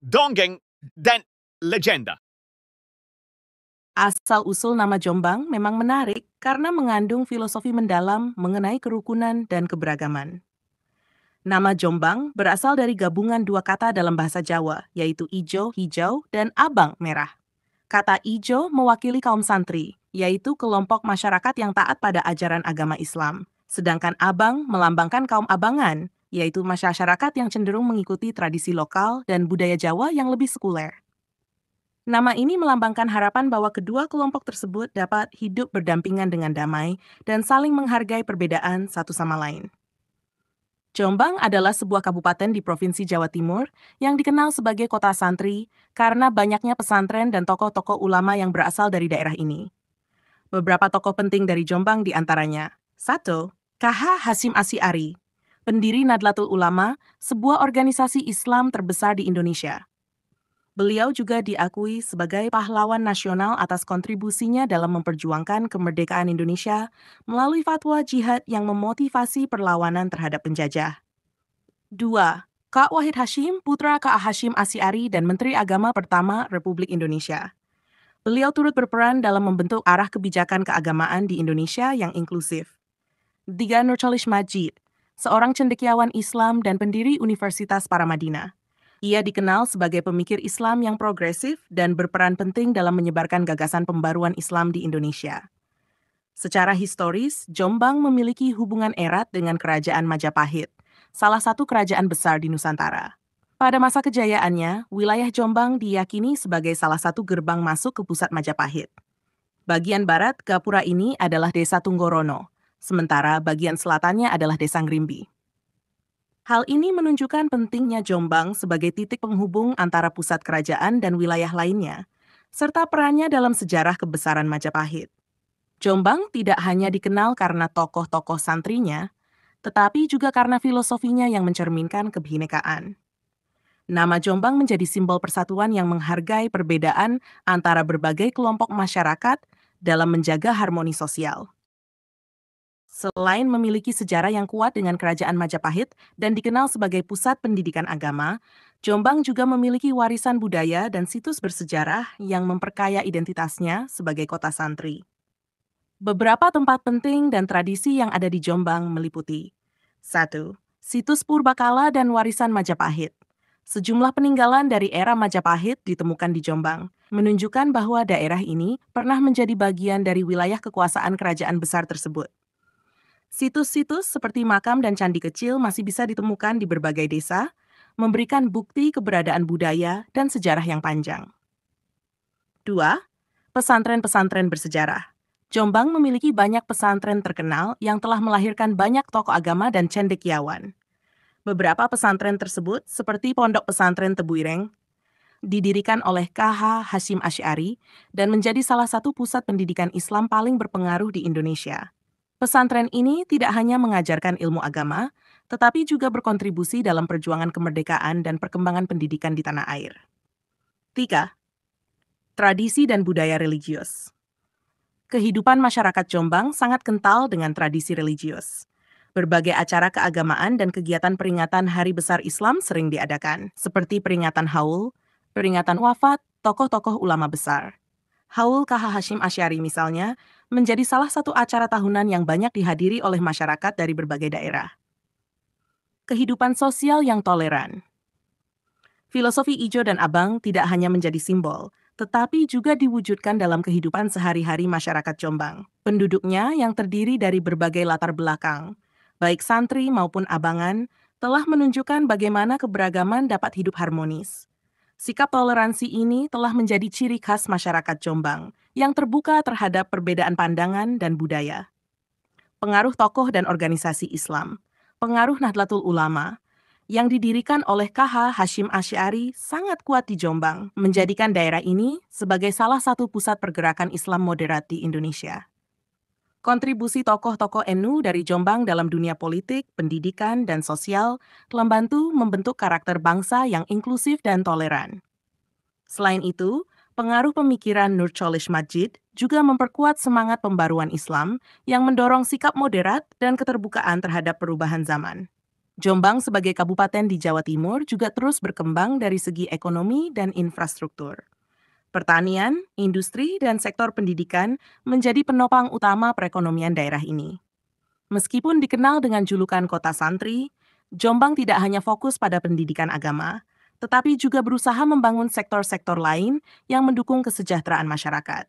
dongeng, dan legenda. Asal-usul nama Jombang memang menarik karena mengandung filosofi mendalam mengenai kerukunan dan keberagaman. Nama Jombang berasal dari gabungan dua kata dalam bahasa Jawa, yaitu ijo, hijau, dan abang, merah. Kata ijo mewakili kaum santri, yaitu kelompok masyarakat yang taat pada ajaran agama Islam. Sedangkan abang melambangkan kaum abangan, yaitu masyarakat yang cenderung mengikuti tradisi lokal dan budaya Jawa yang lebih sekuler. Nama ini melambangkan harapan bahwa kedua kelompok tersebut dapat hidup berdampingan dengan damai dan saling menghargai perbedaan satu sama lain. Jombang adalah sebuah kabupaten di Provinsi Jawa Timur yang dikenal sebagai kota santri karena banyaknya pesantren dan tokoh-tokoh ulama yang berasal dari daerah ini. Beberapa tokoh penting dari Jombang diantaranya: 1. KH Hasyim Asy'ari, pendiri Nadlatul Ulama, sebuah organisasi Islam terbesar di Indonesia. Beliau juga diakui sebagai pahlawan nasional atas kontribusinya dalam memperjuangkan kemerdekaan Indonesia melalui fatwa jihad yang memotivasi perlawanan terhadap penjajah. 2. Kak Wahid Hasyim, putra Kak Hasyim Asy'ari dan Menteri Agama pertama Republik Indonesia. Beliau turut berperan dalam membentuk arah kebijakan keagamaan di Indonesia yang inklusif. 3. Nurcholish Madjid, seorang cendekiawan Islam dan pendiri Universitas Paramadina. Ia dikenal sebagai pemikir Islam yang progresif dan berperan penting dalam menyebarkan gagasan pembaruan Islam di Indonesia. Secara historis, Jombang memiliki hubungan erat dengan Kerajaan Majapahit, salah satu kerajaan besar di Nusantara. Pada masa kejayaannya, wilayah Jombang diyakini sebagai salah satu gerbang masuk ke pusat Majapahit. Bagian barat Gapura ini adalah Desa Tunggorono, sementara bagian selatannya adalah Desa Ngrimbi. Hal ini menunjukkan pentingnya Jombang sebagai titik penghubung antara pusat kerajaan dan wilayah lainnya, serta perannya dalam sejarah kebesaran Majapahit. Jombang tidak hanya dikenal karena tokoh-tokoh santrinya, tetapi juga karena filosofinya yang mencerminkan kebinekaan. Nama Jombang menjadi simbol persatuan yang menghargai perbedaan antara berbagai kelompok masyarakat dalam menjaga harmoni sosial. Selain memiliki sejarah yang kuat dengan Kerajaan Majapahit dan dikenal sebagai pusat pendidikan agama, Jombang juga memiliki warisan budaya dan situs bersejarah yang memperkaya identitasnya sebagai kota santri. Beberapa tempat penting dan tradisi yang ada di Jombang meliputi: 1. Situs Purbakala dan warisan Majapahit. Sejumlah peninggalan dari era Majapahit ditemukan di Jombang, menunjukkan bahwa daerah ini pernah menjadi bagian dari wilayah kekuasaan kerajaan besar tersebut. Situs-situs seperti makam dan candi kecil masih bisa ditemukan di berbagai desa, memberikan bukti keberadaan budaya dan sejarah yang panjang. 2. Pesantren-pesantren bersejarah. Jombang memiliki banyak pesantren terkenal yang telah melahirkan banyak tokoh agama dan cendekiawan. Beberapa pesantren tersebut, seperti Pondok Pesantren Tebu Ireng, didirikan oleh KH Hasyim Asy'ari dan menjadi salah satu pusat pendidikan Islam paling berpengaruh di Indonesia. Pesantren ini tidak hanya mengajarkan ilmu agama, tetapi juga berkontribusi dalam perjuangan kemerdekaan dan perkembangan pendidikan di tanah air. 3. Tradisi dan budaya religius. Kehidupan masyarakat Jombang sangat kental dengan tradisi religius. Berbagai acara keagamaan dan kegiatan peringatan Hari Besar Islam sering diadakan, seperti peringatan Haul, peringatan wafat tokoh-tokoh ulama besar. Haul KH Hasyim Asy'ari misalnya, menjadi salah satu acara tahunan yang banyak dihadiri oleh masyarakat dari berbagai daerah. Kehidupan sosial yang toleran. Filosofi Ijo dan Abang tidak hanya menjadi simbol, tetapi juga diwujudkan dalam kehidupan sehari-hari masyarakat Jombang. Penduduknya yang terdiri dari berbagai latar belakang, baik santri maupun abangan, telah menunjukkan bagaimana keberagaman dapat hidup harmonis. Sikap toleransi ini telah menjadi ciri khas masyarakat Jombang yang terbuka terhadap perbedaan pandangan dan budaya. Pengaruh tokoh dan organisasi Islam, pengaruh Nahdlatul Ulama, yang didirikan oleh KH Hasyim Asy'ari sangat kuat di Jombang, menjadikan daerah ini sebagai salah satu pusat pergerakan Islam moderat di Indonesia. Kontribusi tokoh-tokoh NU dari Jombang dalam dunia politik, pendidikan, dan sosial telah membentuk karakter bangsa yang inklusif dan toleran. Selain itu, pengaruh pemikiran Nurcholish Madjid juga memperkuat semangat pembaruan Islam yang mendorong sikap moderat dan keterbukaan terhadap perubahan zaman. Jombang sebagai kabupaten di Jawa Timur juga terus berkembang dari segi ekonomi dan infrastruktur. Pertanian, industri, dan sektor pendidikan menjadi penopang utama perekonomian daerah ini. Meskipun dikenal dengan julukan kota santri, Jombang tidak hanya fokus pada pendidikan agama, tetapi juga berusaha membangun sektor-sektor lain yang mendukung kesejahteraan masyarakat.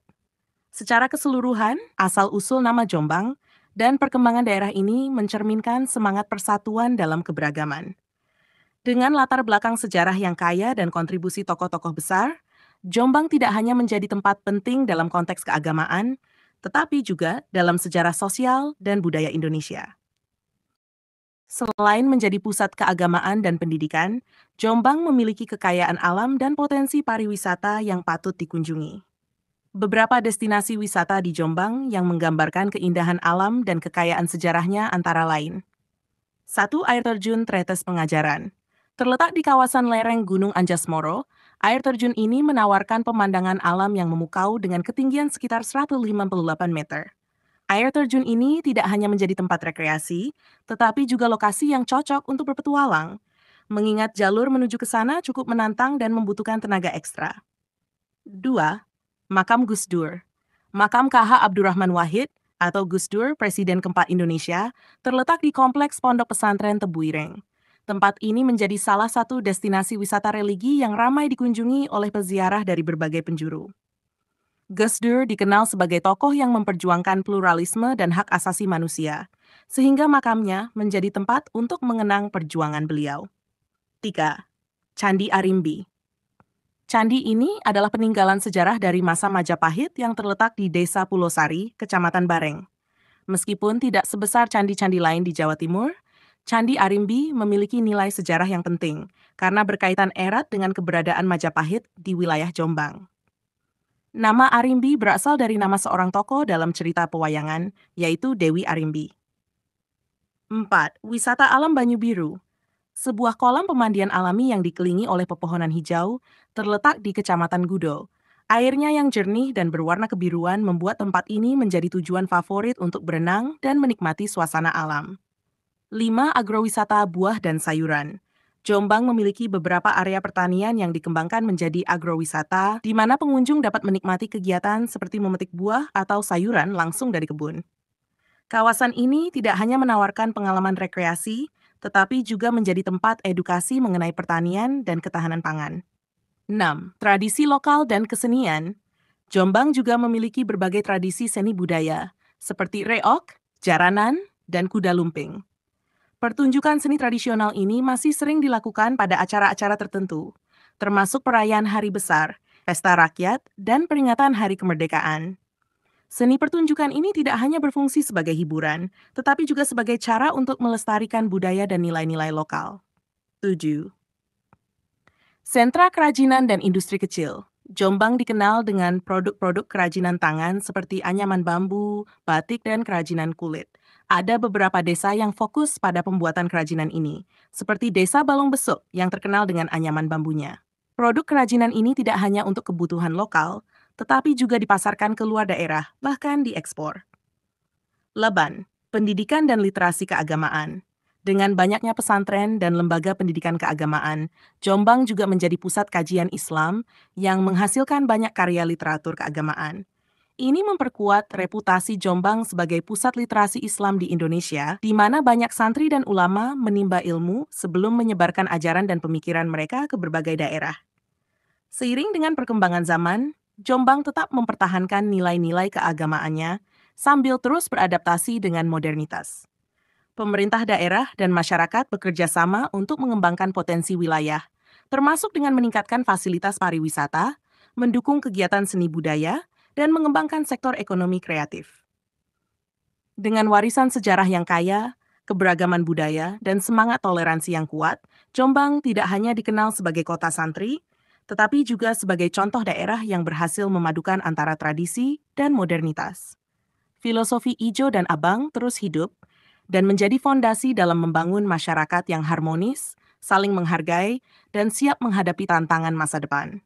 Secara keseluruhan, asal-usul nama Jombang dan perkembangan daerah ini mencerminkan semangat persatuan dalam keberagaman. Dengan latar belakang sejarah yang kaya dan kontribusi tokoh-tokoh besar, Jombang tidak hanya menjadi tempat penting dalam konteks keagamaan, tetapi juga dalam sejarah sosial dan budaya Indonesia. Selain menjadi pusat keagamaan dan pendidikan, Jombang memiliki kekayaan alam dan potensi pariwisata yang patut dikunjungi. Beberapa destinasi wisata di Jombang yang menggambarkan keindahan alam dan kekayaan sejarahnya antara lain. 1. Air terjun Tretes Pengajaran. Terletak di kawasan lereng Gunung Anjas-Moro, air terjun ini menawarkan pemandangan alam yang memukau dengan ketinggian sekitar 158 meter. Air terjun ini tidak hanya menjadi tempat rekreasi, tetapi juga lokasi yang cocok untuk berpetualang, mengingat jalur menuju ke sana cukup menantang dan membutuhkan tenaga ekstra. 2. Makam Gus Dur. Makam KH Abdurrahman Wahid atau Gus Dur, Presiden keempat Indonesia, terletak di Kompleks Pondok Pesantren Tebuireng. Tempat ini menjadi salah satu destinasi wisata religi yang ramai dikunjungi oleh peziarah dari berbagai penjuru. Gus Dur dikenal sebagai tokoh yang memperjuangkan pluralisme dan hak asasi manusia, sehingga makamnya menjadi tempat untuk mengenang perjuangan beliau. 3. Candi Arimbi. Candi ini adalah peninggalan sejarah dari masa Majapahit yang terletak di Desa Pulosari, Kecamatan Bareng. Meskipun tidak sebesar candi-candi lain di Jawa Timur, Candi Arimbi memiliki nilai sejarah yang penting karena berkaitan erat dengan keberadaan Majapahit di wilayah Jombang. Nama Arimbi berasal dari nama seorang tokoh dalam cerita pewayangan, yaitu Dewi Arimbi. 4. Wisata Alam Banyu Biru. Sebuah kolam pemandian alami yang dikelilingi oleh pepohonan hijau terletak di Kecamatan Gudo. Airnya yang jernih dan berwarna kebiruan membuat tempat ini menjadi tujuan favorit untuk berenang dan menikmati suasana alam. 5. Agrowisata buah dan sayuran. Jombang memiliki beberapa area pertanian yang dikembangkan menjadi agrowisata, di mana pengunjung dapat menikmati kegiatan seperti memetik buah atau sayuran langsung dari kebun. Kawasan ini tidak hanya menawarkan pengalaman rekreasi, tetapi juga menjadi tempat edukasi mengenai pertanian dan ketahanan pangan. 6. Tradisi lokal dan kesenian. Jombang juga memiliki berbagai tradisi seni budaya, seperti reok, jaranan, dan kuda lumping. Pertunjukan seni tradisional ini masih sering dilakukan pada acara-acara tertentu, termasuk perayaan hari besar, pesta rakyat, dan peringatan hari kemerdekaan. Seni pertunjukan ini tidak hanya berfungsi sebagai hiburan, tetapi juga sebagai cara untuk melestarikan budaya dan nilai-nilai lokal. 7. Sentra kerajinan dan industri kecil. Jombang dikenal dengan produk-produk kerajinan tangan seperti anyaman bambu, batik, dan kerajinan kulit. Ada beberapa desa yang fokus pada pembuatan kerajinan ini, seperti Desa Balong Besuk yang terkenal dengan anyaman bambunya. Produk kerajinan ini tidak hanya untuk kebutuhan lokal, tetapi juga dipasarkan ke luar daerah, bahkan diekspor. 8. Pendidikan dan literasi keagamaan. Dengan banyaknya pesantren dan lembaga pendidikan keagamaan, Jombang juga menjadi pusat kajian Islam yang menghasilkan banyak karya literatur keagamaan. Ini memperkuat reputasi Jombang sebagai pusat literasi Islam di Indonesia, di mana banyak santri dan ulama menimba ilmu sebelum menyebarkan ajaran dan pemikiran mereka ke berbagai daerah. Seiring dengan perkembangan zaman, Jombang tetap mempertahankan nilai-nilai keagamaannya sambil terus beradaptasi dengan modernitas. Pemerintah daerah dan masyarakat bekerja sama untuk mengembangkan potensi wilayah, termasuk dengan meningkatkan fasilitas pariwisata, mendukung kegiatan seni budaya, dan mengembangkan sektor ekonomi kreatif. Dengan warisan sejarah yang kaya, keberagaman budaya, dan semangat toleransi yang kuat, Jombang tidak hanya dikenal sebagai kota santri, tetapi juga sebagai contoh daerah yang berhasil memadukan antara tradisi dan modernitas. Filosofi Ijo dan Abang terus hidup dan menjadi fondasi dalam membangun masyarakat yang harmonis, saling menghargai, dan siap menghadapi tantangan masa depan.